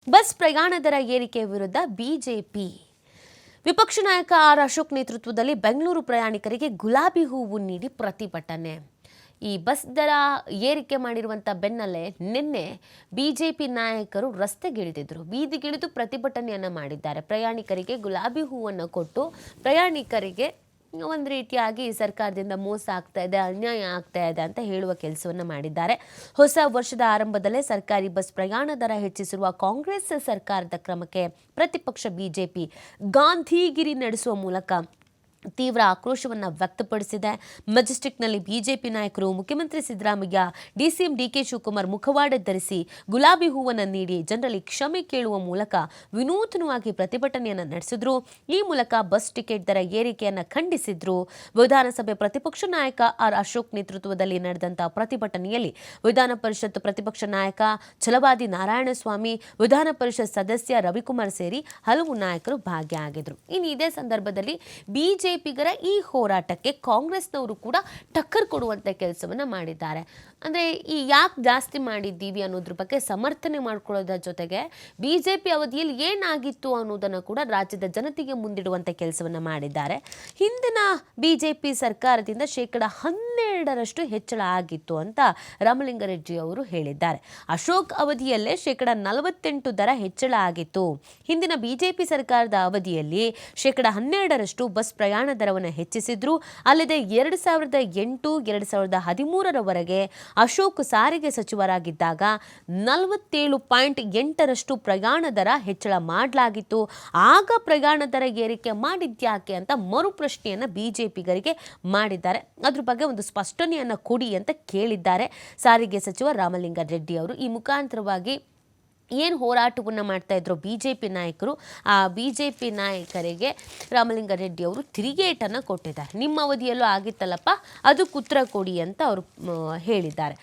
Bus ಪ್ರಯಾಣ ದರ ಏರಿಕೆ ವಿರುದ್ಧ ಬಿಜೆಪಿ ವಿಪಕ್ಷ ನಾಯಕ ಆರ್ ಅಶೋಕ್ ನೇತೃತ್ವದಲ್ಲಿ ಬೆಂಗಳೂರು ಪ್ರಯಾಣಿಕರಿಗೆ ಗುಲಾಬಿ ಹೂವು ನೀಡಿ ಪ್ರತಿಭಟನೆ. ಈ ಬಸ್ ದರ ಏರಿಕೆ ಮಾಡಿರುವಂಥ ಬೆನ್ನಲ್ಲೇ ನಿನ್ನೆ ಬಿಜೆಪಿ ನಾಯಕರು ರಸ್ತೆಗಿಳಿದಿದ್ರು, ಬೀದಿಗಿಳಿದು ಪ್ರತಿಭಟನೆಯನ್ನು ಮಾಡಿದ್ದಾರೆ. ಪ್ರಯಾಣಿಕರಿಗೆ ಗುಲಾಬಿ ಹೂವನ್ನು ಕೊಟ್ಟು ಪ್ರಯಾಣಿಕರಿಗೆ ಒಂದು ರೀತಿಯಾಗಿ ಸರ್ಕಾರದಿಂದ ಮೋಸ ಆಗ್ತಾ ಇದೆ, ಅನ್ಯಾಯ ಆಗ್ತಾ ಇದೆ ಅಂತ ಹೇಳುವ ಕೆಲಸವನ್ನು ಮಾಡಿದ್ದಾರೆ. ಹೊಸ ವರ್ಷದ ಆರಂಭದಲ್ಲೇ ಸರ್ಕಾರಿ ಬಸ್ ಪ್ರಯಾಣ ದರ ಹೆಚ್ಚಿಸಿರುವ ಕಾಂಗ್ರೆಸ್ ಸರ್ಕಾರದ ಕ್ರಮಕ್ಕೆ ಪ್ರತಿಪಕ್ಷ ಬಿಜೆಪಿ ಗಾಂಧಿಗಿರಿ ನಡೆಸುವ ಮೂಲಕ ತೀವ್ರ ಆಕ್ರೋಶವನ್ನು ವ್ಯಕ್ತಪಡಿಸಿದೆ. ಮೆಜೆಸ್ಟಿಕ್ನಲ್ಲಿ ಬಿಜೆಪಿ ನಾಯಕರು ಮುಖ್ಯಮಂತ್ರಿ ಸಿದ್ದರಾಮಯ್ಯ, ಡಿಸಿಎಂ ಡಿಕೆ ಶಿವಕುಮಾರ್ ಮುಖವಾಡ ಧರಿಸಿ ಗುಲಾಬಿ ಹೂವನ್ನು ನೀಡಿ ಜನರಲ್ಲಿ ಕ್ಷಮೆ ಕೇಳುವ ಮೂಲಕ ವಿನೂತನವಾಗಿ ಪ್ರತಿಭಟನೆಯನ್ನು ನಡೆಸಿದ್ರು. ಈ ಮೂಲಕ ಬಸ್ ಟಿಕೆಟ್ ದರ ಏರಿಕೆಯನ್ನು ಖಂಡಿಸಿದ್ರು. ವಿಧಾನಸಭೆ ಪ್ರತಿಪಕ್ಷ ನಾಯಕ ಆರ್ ಅಶೋಕ್ ನೇತೃತ್ವದಲ್ಲಿ ನಡೆದಂತಹ ಪ್ರತಿಭಟನೆಯಲ್ಲಿ ವಿಧಾನ ಪರಿಷತ್ ಪ್ರತಿಪಕ್ಷ ನಾಯಕ ಛಲವಾದಿ ನಾರಾಯಣಸ್ವಾಮಿ, ವಿಧಾನ ಪರಿಷತ್ ಸದಸ್ಯ ರವಿಕುಮಾರ್ ಸೇರಿ ಹಲವು ನಾಯಕರು ಭಾಗಿಯಾಗಿದ್ರು. ಇನ್ನು ಇದೇ ಸಂದರ್ಭದಲ್ಲಿ ಬಿಜೆಪಿಗರ ಈ ಹೋರಾಟಕ್ಕೆ ಕಾಂಗ್ರೆಸ್ನವರು ಕೂಡ ಟಕ್ಕರ್ ಕೊಡುವಂತ ಕೆಲಸವನ್ನ ಮಾಡಿದ್ದಾರೆ. ಅಂದ್ರೆ ಈ ಯಾಕೆ ಜಾಸ್ತಿ ಮಾಡಿದ್ದೀವಿ ಅನ್ನೋದ್ರ ಬಗ್ಗೆ ಸಮರ್ಥನೆ ಮಾಡ್ಕೊಳ್ಳೋದ್ರ ಜೊತೆಗೆ ಬಿಜೆಪಿ ಅವಧಿಯಲ್ಲಿ ಏನಾಗಿತ್ತು ಅನ್ನೋದನ್ನು ಕೂಡ ರಾಜ್ಯದ ಜನತೆಗೆ ಮುಂದಿಡುವಂತ ಕೆಲಸವನ್ನ ಮಾಡಿದ್ದಾರೆ. ಹಿಂದಿನ ಬಿಜೆಪಿ ಸರ್ಕಾರದಿಂದ 12% ಹೆಚ್ಚಳ ಆಗಿತ್ತು ಅಂತ ರಾಮಲಿಂಗಾರೆಡ್ಡಿ ಅವರು ಹೇಳಿದ್ದಾರೆ. ಅಶೋಕ್ ಅವಧಿಯಲ್ಲೇ 48% ದರ ಹೆಚ್ಚಳ ಆಗಿತ್ತು. ಹಿಂದಿನ ಬಿಜೆಪಿ ಸರ್ಕಾರದ ಅವಧಿಯಲ್ಲಿ 12% ಬಸ್ ಪ್ರಯಾಣ ದರವನ್ನು ಹೆಚ್ಚಿಸಿದ್ರು. ಅಲ್ಲದೆ 2008 2013ರವರೆಗೆ ಅಶೋಕ್ ಸಾರಿಗೆ ಸಚಿವರಾಗಿದ್ದಾಗ 47.8% ಪ್ರಯಾಣ ದರ ಹೆಚ್ಚಳ ಮಾಡಲಾಗಿತ್ತು. ಆಗ ಪ್ರಯಾಣ ದರ ಏರಿಕೆ ಮಾಡಿದ್ಯಾಕೆ ಅಂತ ಮರು ಪ್ರಶ್ನೆಯನ್ನ ಬಿಜೆಪಿಗರಿಗೆ ಮಾಡಿದ್ದಾರೆ. ಅದ್ರ ಬಗ್ಗೆ ಒಂದು ಸ್ಪಷ್ಟನೆಯನ್ನ ಕೊಡಿ ಅಂತ ಕೇಳಿದ್ದಾರೆ ಸಾರಿಗೆ ಸಚಿವ ರಾಮಲಿಂಗಾರೆಡ್ಡಿ ಅವರು. ಈ ಮುಖಾಂತರವಾಗಿ ಏನು ಹೋರಾಟವನ್ನು ಮಾಡ್ತಾ ಇದ್ರು ಬಿಜೆಪಿ ನಾಯಕರು, ಆ ಬಿಜೆಪಿ ನಾಯಕರಿಗೆ ರಾಮಲಿಂಗಾರೆಡ್ಡಿ ಅವರು ತಿರುಗೇಟನ್ನು ಕೊಟ್ಟಿದ್ದಾರೆ. ನಿಮ್ಮ ಅವಧಿಯಲ್ಲೂ ಆಗಿತ್ತಲ್ಲಪ್ಪ, ಅದಕ್ಕೆ ಉತ್ತರ ಕೊಡಿ ಅಂತ ಅವರು ಹೇಳಿದ್ದಾರೆ.